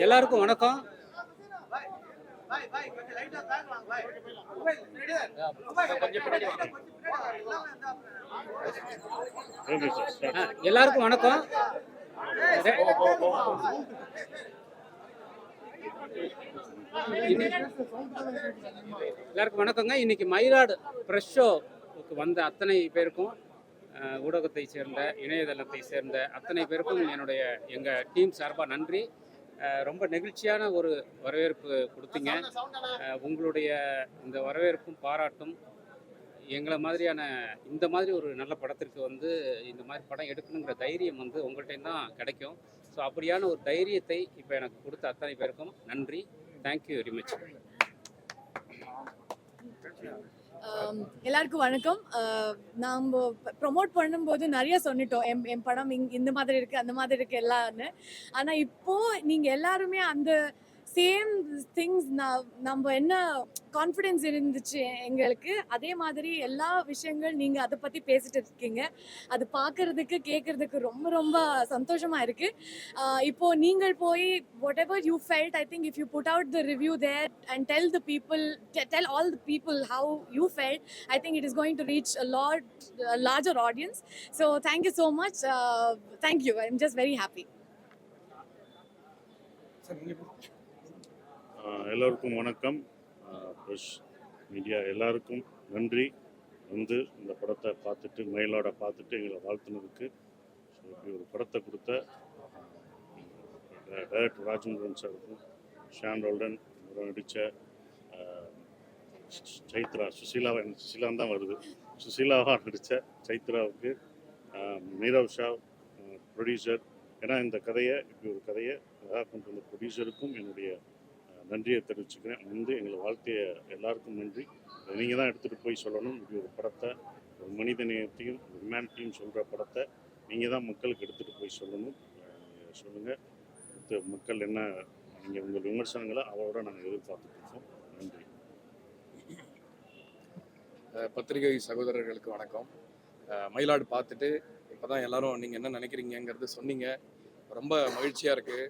எல்லாருக்கும் வணக்கம். எல்லாருக்கும் வணக்கம். எல்லாருக்கும் வணக்கங்க. இன்னைக்கு மயிலாடு ப்ரெஷ் ஷோவுக்கு வந்த அத்தனை பேருக்கும், ஊடகத்தை சேர்ந்த, இணையதளத்தை சேர்ந்த அத்தனை பேருக்கும் எங்கள் டீம் சார்பாக நன்றி. ரொம்ப நெகிழ்ச்சியான ஒரு வரவேற்பு கொடுத்தீங்க. உங்களுடைய இந்த வரவேற்பும் பாராட்டும் எங்களை மாதிரியான இந்த மாதிரி ஒரு நல்ல படத்திற்கு இந்த மாதிரி படம் எடுக்கணுங்கிற தைரியம் உங்கள்கிட்ட தான் கிடைக்கும். ஸோ அப்படியான ஒரு தைரியத்தை இப்போ எனக்கு கொடுத்த அத்தனை பேருக்கும் நன்றி. Thank you very much. எல்லாருக்கும் வணக்கம். நாம் ப்ரொமோட் பண்ணும்போது நிறைய சொன்னிட்டோம், என் படம் இந்த மாதிரி இருக்குது, அந்த மாதிரி இருக்குது எல்லான்னு. ஆனால் இப்போது நீங்கள் எல்லாருமே அந்த சேம் திங்ஸ் நம்ம என்ன கான்ஃபிடென்ஸ் இருந்துச்சு எங்களுக்கு, அதே மாதிரி எல்லா விஷயங்கள் நீங்கள் அதை பற்றி பேசிட்டு இருக்கீங்க. அது பார்க்குறதுக்கு கேட்குறதுக்கு ரொம்ப ரொம்ப சந்தோஷமாக இருக்குது. இப்போது நீங்கள் போய் whatever you felt, I think if you put out the review there and tell all the people how you felt, I think it is going to reach a larger audience. So thank you so much. Thank you. I'm just very happy. எல்லோருக்கும் வணக்கம். Brush media எல்லாருக்கும் நன்றி. இந்த படத்தை பார்த்துட்டு, மயிலோட பார்த்துட்டு எங்களை வாழ்த்துனதுக்கு. So இப்படி ஒரு படத்தை கொடுத்த டைரக்டர் ராஜமுருகன் சாருக்கும், ஷான் ரோல்டன் நடித்த சைத்ரா, சுசீலான்னு தான் வருது, சுசீலாவாக நடித்த சைத்ராவுக்கு, நீரவ் ஷா ப்ரொடியூசர், ஏன்னா இந்த கதையை இப்படி ஒரு கதையை கொண்டு வந்த ப்ரொடியூசருக்கும் என்னுடைய நன்றியை தெரிவிச்சுக்கிறேன். எங்களை வாழ்த்திய எல்லாருக்கும் நன்றி. நீங்கள் தான் எடுத்துகிட்டு போய் சொல்லணும். இப்படி ஒரு படத்தை, ஒரு மனித நேயத்தையும் ஒரு ஹியூமனிட்டியும் சொல்கிற படத்தை நீங்கள் தான் மக்களுக்கு எடுத்துகிட்டு போய் சொல்லணும். சொல்லுங்கள், மக்கள் என்ன, நீங்கள் உங்கள் விமர்சனங்களை அவரோட நாங்கள் எதிர்பார்த்துட்ருக்கோம். நன்றி. பத்திரிகை சகோதரர்களுக்கு வணக்கம். மயிலாடு பார்த்துட்டு இப்போ தான் எல்லோரும் நீங்கள் என்ன நினைக்கிறீங்கிறது சொன்னீங்க. ரொம்ப மகிழ்ச்சியாக இருக்குது.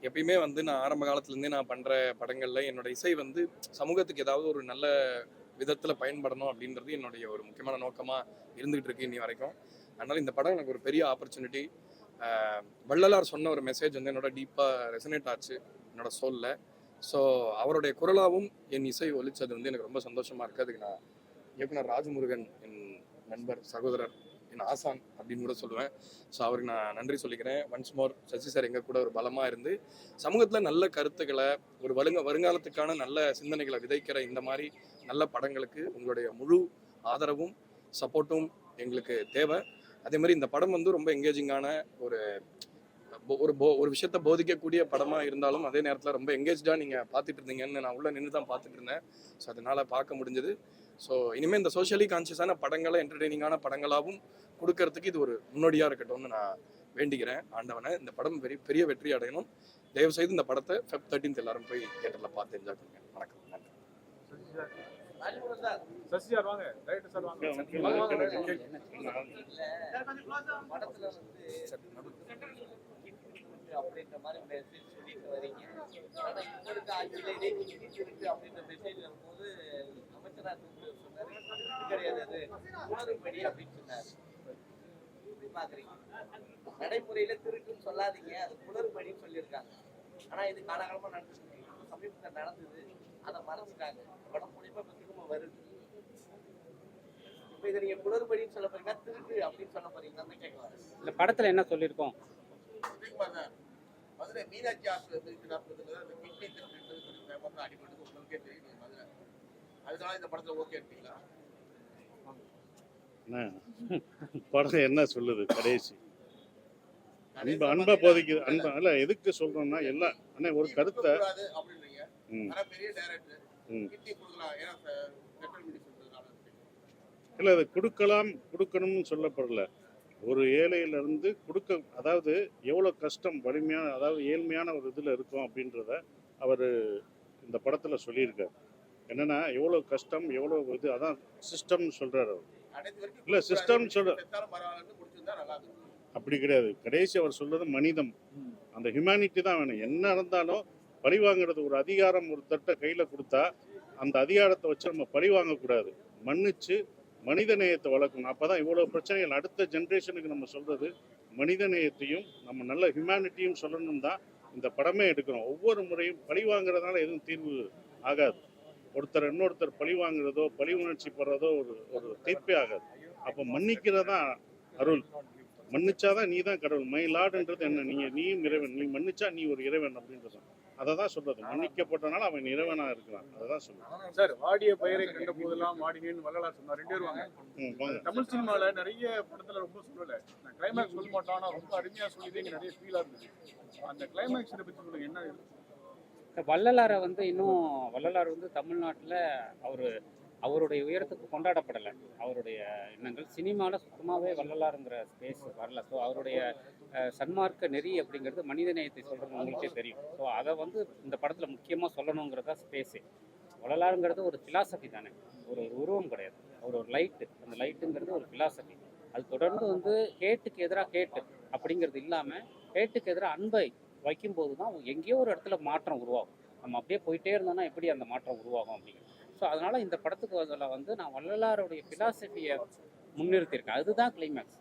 எப்பயுமே நான் ஆரம்ப காலத்துலேருந்தே நான் பண்ணுற படங்களில் என்னோட இசை சமூகத்துக்கு ஏதாவது ஒரு நல்ல விதத்தில் பயன்படணும் அப்படின்றது என்னுடைய ஒரு முக்கியமான நோக்கமாக இருந்துகிட்டு இருக்கு இன்னி வரைக்கும். அதனால் இந்த படம் எனக்கு ஒரு பெரிய ஆப்பர்ச்சுனிட்டி. வள்ளலார் சொன்ன ஒரு மெசேஜ் என்னோட டீப்பாக ரெசனேட் ஆச்சு என்னோட சோலில். ஸோ அவருடைய குரலாகவும் என் இசை ஒலிச்சது எனக்கு ரொம்ப சந்தோஷமாக இருக்குது. அதுக்கு நான் இயக்குனர் ராஜமுருகன், என் நண்பர், சகோதரர், என் ஆசான் அப்படின்னு கூட சொல்லுவேன். ஸோ அவருக்கு நான் நன்றி சொல்லிக்கிறேன். ஒன்ஸ் மோர் சசி சார் எங்கள் கூட ஒரு பலமாக இருந்து சமூகத்தில் நல்ல கருத்துக்களை, ஒரு வருங்காலத்துக்கான நல்ல சிந்தனைகளை விதைக்கிற இந்த மாதிரி நல்ல படங்களுக்கு உங்களுடைய முழு ஆதரவும் சப்போர்ட்டும் எங்களுக்கு தேவை. அதே மாதிரி இந்த படம் ரொம்ப எங்கேஜிங்கான ஒரு விஷயத்த போதிக்கக்கூடிய படமாக இருந்தாலும் அதே நேரத்தில் ரொம்ப எங்கேஜாக நீங்கள் பார்த்துட்டு இருந்தீங்கன்னு நான் உள்ளே நின்று தான் பார்த்துட்டு இருந்தேன். ஸோ அதனால் பார்க்க முடிஞ்சது. ஸோ இனிமேல் இந்த சோஷியலி கான்சியஸான படங்களை, என்டர்டெய்னிங்கான படங்களாகவும் கொடுக்கறதுக்கு இது ஒரு முன்னோடியாக இருக்கட்டும்னு நான் வேண்டிக்கிறேன் ஆண்டவனை. இந்த படம் பெரிய வெற்றி அடையணும். தயவுசெய்து இந்த படத்தை Feb 13 எல்லாரும் போய் தியேட்டரில் பார்த்து என்ஜாய் பண்ணுங்க. வணக்கம். நன்றி. அப்படின்ற மாதிரி மெசேஜ் சொல்லிட்டு வரீங்க. ஆனா உங்களுக்கு ஆட்சியிலே இருக்கு அப்படின்ற மெசேஜ் வரும்போது அமைச்சராக சொன்னாரு, கிடையாது, அது உணர்வுபடி அப்படின்னு சொன்னாரு. எப்படி பாக்குறீங்க? நடைமுறையில திருக்குன்னு சொல்லாதீங்க, அது புலர்படின்னு சொல்லியிருக்காங்க. ஆனா இது காலகாலமா நடந்துருக்கு, சமீபத்தில் நடந்தது, அதை மறைச்சிட்டாங்க. படம் மூலியமா இப்ப திரும்ப வருது. இப்ப இதை நீங்க புலர்படின்னு சொல்ல போறீங்களா, திருக்கு அப்படின்னு சொல்ல போறீங்கன்னு கேட்கலாம். இந்த படத்துல என்ன சொல்லியிருக்கோம்? மதுரை மீனாட்சி ஆஸ்பத்திரி அடிபட்டு உங்களுக்கே தெரியும் மதுரை. அதனால இந்த படத்துல ஓகே எடுத்தீங்களா? படம் என்ன சொல்லுது? கடைசி அன்பை போதிக்குது. அன்பை அல்ல, எதுக்கு சொல்றோம்னா எல்லாம் அண்ணே ஒரு கருத்தை அப்படின்றீங்க. பெரிய டைரக்டர் கிட்டி கொடுக்கலாம், ஏன்னா சென்ட்ரல் மினிஸ்டர் இல்லை, அது கொடுக்கணும்னு சொல்லப்படல. ஒரு ஏழையிலிருந்து கொடுக்க, அதாவது எவ்வளோ கஷ்டம், வலிமையான, அதாவது ஏழ்மையான ஒரு இதில் இருக்கும் அப்படின்றத அவர் இந்த படத்தில் சொல்லியிருக்கார். என்னென்னா எவ்வளோ கஷ்டம், எவ்வளோ இது, அதான் சிஸ்டம்னு சொல்கிறார் அவர். இல்லை, சிஸ்டம்னு சொல்ற அப்படி கிடையாது. கடைசி அவர் சொல்றது மனிதம். அந்த ஹியூமனிட்டி தான் வேணும். என்ன இருந்தாலும் பழி வாங்குறது ஒரு அதிகாரம் ஒரு தட்டை கையில் கொடுத்தா அந்த அதிகாரத்தை வச்சு நம்ம பழி வாங்கக்கூடாது. மன்னிச்சு மனித நேயத்தை வளர்க்கணும். அப்போ தான் இவ்வளோ பிரச்சனைகள் அடுத்த ஜென்ரேஷனுக்கு நம்ம சொல்கிறது மனித நேயத்தையும் நம்ம நல்ல ஹியூமனிட்டியும் சொல்லணும் தான் இந்த படமே எடுக்கிறோம். ஒவ்வொரு முறையும் பழி வாங்குறதுனால எதுவும் தீர்வு ஆகாது. ஒருத்தர் இன்னொருத்தர் பழி வாங்குறதோ பழி உணர்ச்சி படுறதோ ஒரு தீர்ப்பே ஆகாது. அப்போ மன்னிக்கிறதா அருள். மன்னிச்சாதான் நீ தான் கடவுள். மை லார்டுன்றது என்ன, நீயும் இறைவன். நீ மன்னிச்சா நீ ஒரு இறைவன் அப்படின்றது அதை தான் சொல்றது. மன்னிக்கப்பட்டனால அவன் இறைவனா இருக்கிறான். அதை தான் சொல்றது. சார், வாடிய பயிரை கண்ட போதெல்லாம் வாடினேன்னு வள்ளலார் சொன்னார். 2 பேர் வாங்க. தமிழ் சினிமால நிறைய படத்துல ரொம்ப சொல்லல, நான் கிளைமேக்ஸ் சொல்ல மாட்டோம், ஆனா ரொம்ப அருமையா சொல்லிட்டு இங்க நிறைய ஃபீலா இருந்துச்சு. அந்த கிளைமேக்ஸ் பத்தி சொல்லுங்க, என்ன வள்ளலாரை இன்னும் வள்ளலார் தமிழ்நாட்டில் அவருடைய உயரத்துக்கு கொண்டாடப்படலை. அவருடைய எண்ணங்கள் சினிமாவில் சுத்தமாகவே வள்ளலாருங்கிற ஸ்பேஸ் வரல. ஸோ அவருடைய சன்மார்க்க நெறி அப்படிங்கிறது மனித நேயத்தை சொல்கிறது உங்களுக்கே தெரியும். ஸோ அதை இந்த படத்தில் முக்கியமாக சொல்லணுங்கிறதா ஸ்பேஸு. வள்ளலாருங்கிறது ஒரு ஃபிலாசபி தானே, ஒரு உருவம் கிடையாது. அவர் ஒரு லைட்டு. அந்த லைட்டுங்கிறது ஒரு ஃபிலாசபி. அது தொடர்ந்து ஹேட்டுக்கு எதிராக ஹேட்டு அப்படிங்கிறது இல்லாமல் ஹேட்டுக்கு எதிராக அன்பை வைக்கும்போது தான் எங்கேயோ ஒரு இடத்துல மாற்றம் உருவாகும். நம்ம அப்படியே போயிட்டே இருந்தோம்னா எப்படி அந்த மாற்றம் உருவாகும் அப்படிங்கிறது. ஸோ அதனால் இந்த படத்துக்கு அதில் நான் வள்ளலாருடைய ஃபிலாசபியை முன்னிறுத்தியிருக்கேன். அதுதான் கிளைமேக்ஸ்.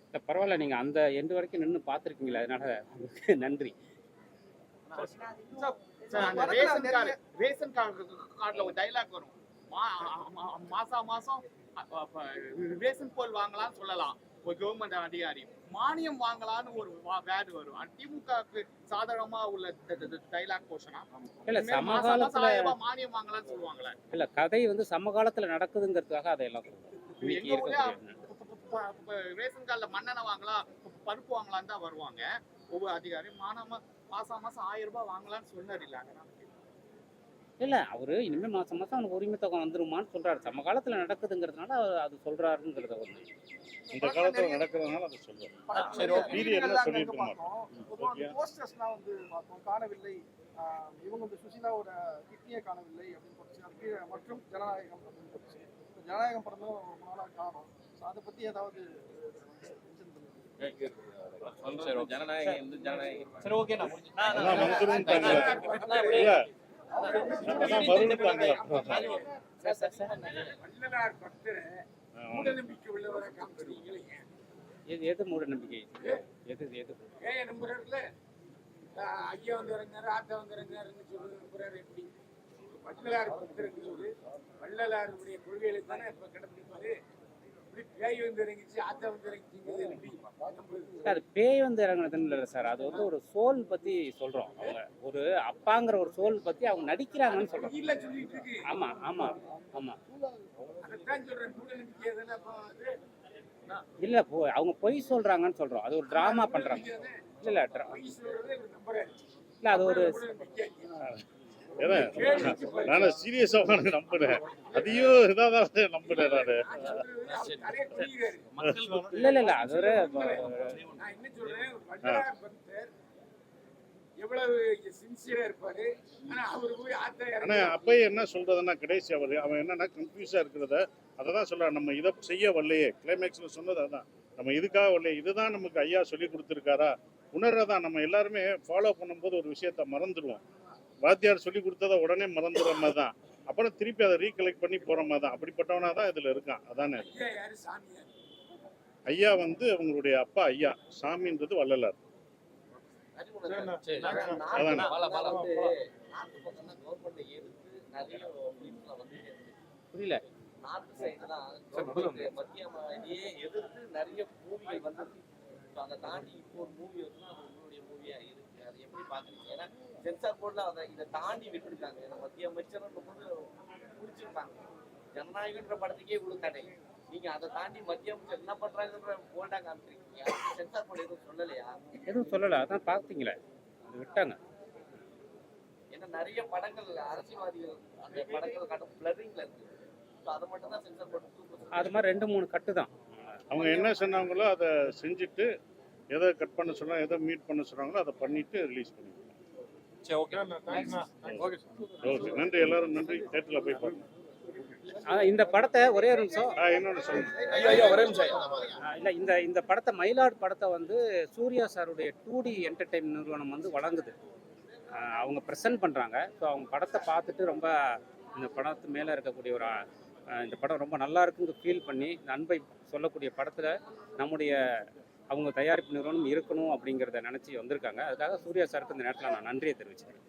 இல்லை பரவாயில்ல, நீங்கள் அந்த எண்டு வரைக்கும் நின்று பார்த்துருக்கீங்களா, அதனால உங்களுக்கு நன்றி. ரேஷன் கார்டுல ஒரு டைலாக் வரும், மாசம் ரேஷன் போல் வாங்கலாம்னு சொல்லலாம் ஒரு கவர்மெண்ட் அதிகாரி, மானியம் வாங்கலான்னு ஒரு வேர்டு வரும். திமுகவுக்கு சாதகமா உள்ள டைலாக் போர்ஷனா இல்ல சமகாலத்துல மானியம் வாங்கலாம்னு சொல்லுவாங்களே. இல்ல கதை சமகாலத்துல நடக்குதுங்கிறதுக்காக அதையெல்லாம் ரேஷன் கார்டுல மண்ணெண்ணெய் வாங்கலாம் பருப்பு வாங்கலான்னு தான் வருவாங்க ஒவ்வொரு அதிகாரி. மாசம் 1000 ரூபாய் வாங்கலாம்னு சொன்னார். இல்ல அவரு இனிமே மாசம் அவனுக்கு உரிமை தொகை வந்துருமான்னு சொல்றாரு. சமகாலத்துல நடக்குதுங்கிறதுனால அது சொல்றாருங்கிறத இந்த காலத்துல நடக்கிறதுனால அதை சொல்றாரு. பீரியட்ல சொல்லிட்டு போஸ்டர்ஸ்லாம் பார்த்தோம், காணவில்லை. இவங்க சுசீலாவோட கிட்னியை காணவில்லை அப்படின்னு போட்டுச்சு. மற்றும் ஜனநாயகம் அப்படின்னு போட்டுச்சு. ஜனநாயகம் படமும் ரொம்ப நாளாக காணும். அதை பத்தி ஏதாவது எது மூட நம்பிக்கை? எது ஐயா வந்து இறங்கினாரு, ஆத்தா வந்து இறங்கினாருன்னு சொல்றாரு. எப்படி வள்ளலார் பக்தருக்கு வள்ளலாருடைய கொள்கைகளை தானே இப்ப கடைபிடிப்பாரு. பேய் வந்து இறங்கிச்சு, ஆத்தா வந்து இறங்கிச்சு. சார் பேய் இறங்குனதுன்னு இல்லை சார், அது ஒரு சோல் பத்தி சொல்றோம். அவங்க ஒரு அப்பாங்கிற ஒரு சோல் பத்தி அவங்க நடிக்கிறாங்கன்னு சொல்றோம். இல்ல சொல்லிட்டு இருக்கு. ஆமா ஆமா ஆமா அதான் சொல்றேன். மூட நம்பிக்கை எதுனா இல்ல அவங்க பொய் சொல்றாங்கன்னு சொல்றோம். அது ஒரு டிராமா பண்றாங்க. இல்ல இல்ல அது ஒரு நானும் சீரியஸாக நம்பினேன். அதையும் இதாக நம்பினேன் நானு. இல்ல இல்ல இல்ல அது ஒரு ஆனா அப்பயே என்ன சொல்றதுன்னா கடைசி அவன் என்னன்னா கன்ஃபியூஸா இருக்கிறத அதை தான் சொல்றான். நம்ம இதை செய்ய வரலையே, கிளைமேக்ஸ்ல சொன்னது அதான், நம்ம இதுக்காக வரலையே, இதுதான் நமக்கு ஐயா சொல்லி கொடுத்துருக்காரா உணர்றதான். நம்ம எல்லாருமே ஃபாலோ பண்ணும்போது ஒரு விஷயத்த மறந்துடுவோம். வாத்தியார் சொல்லி கொடுத்ததை உடனே மறந்துடுற மாதிரி தான், அப்புறம் திருப்பி அதை ரீகலெக்ட் பண்ணி போற மாதிரி தான். அப்படிப்பட்டவனா தான் இதுல இருக்கான். அதானே ஐயா அவங்களுடைய அப்பா ஐயா, சாமின்றது வள்ளலார். புரியல. நார்த் சைடு தான் மத்திய மாநிலையே எதிர்த்து நிறைய மூவிகள் வந்தது. அதை தாண்டி இப்போ ஒரு மூவி வருதுன்னா அது உங்களுடைய மூவியா இருக்கு. அதை எப்படி பாக்குறீங்க? ஏன்னா சென்சார் போர்ட்ல அதை இதை தாண்டி விட்டுருக்காங்க. ஏன்னா மத்திய அமைச்சர் போது பிடிச்சிருக்காங்க. ஜனநாயகன்ற படத்துக்கே இவ்வளவு தடை. நீங்க அதை தாண்டி மத்திய அமைச்சர் என்ன பண்றாங்கன்ற போல்டா காமிக்கிறீங்க. சென்சார் போர்டு எதுவும் சொல்லலையா? எதுவும் சொல்லல, அதான் பாத்தீங்களே அது விட்டாங்க. ஏன்னா நிறைய படங்கள் அரசியல்வாதிகள் அந்த படங்கள் கட்டும் பிளரிங்ல இருக்கு. அதை மட்டும் தான் சென்சார் போர்டு அது மாதிரி 2-3 கட்டு தான். அவங்க என்ன சொன்னாங்களோ அதை செஞ்சுட்டு எதை கட் பண்ண சொன்னாங்க, எதை மீட் பண்ண சொன்னாங்களோ அதை பண்ணிட்டு ரிலீஸ் பண்ணிடுவோம். ஓகே. நன்றி எல்லாரும், நன்றி. தேட்டரில் போய் பாருங்க. இந்த படத்தை ஒரே ஒரு நிமிஷம் என்னோட சொல்லுங்க. ஐயா ஒரே நிமிஷம் ஐயா. இல்லை இந்த படத்தை மயிலாடு படத்தை வந்து சூர்யா சாருடைய 2D என்டர்டைன் நிறுவனம் வந்து வழங்குது. அவங்க ப்ரெசென்ட் பண்ணுறாங்க. ஸோ அவங்க படத்தை பார்த்துட்டு ரொம்ப இந்த படத்து மேலே இருக்கக்கூடிய ஒரு இந்த படம் ரொம்ப நல்லா இருக்குன்னு ஃபீல் பண்ணி இந்த அன்பை சொல்லக்கூடிய படத்தில் நம்முடைய அவங்க தயாரிப்பு நிறுவனம் இருக்கணும் அப்படிங்கிறத நினச்சி வந்திருக்காங்க. அதுக்காக சூர்யா சாருக்கு இந்த நேரத்தில் நான் நன்றியை தெரிவிச்சுக்கிறேன்.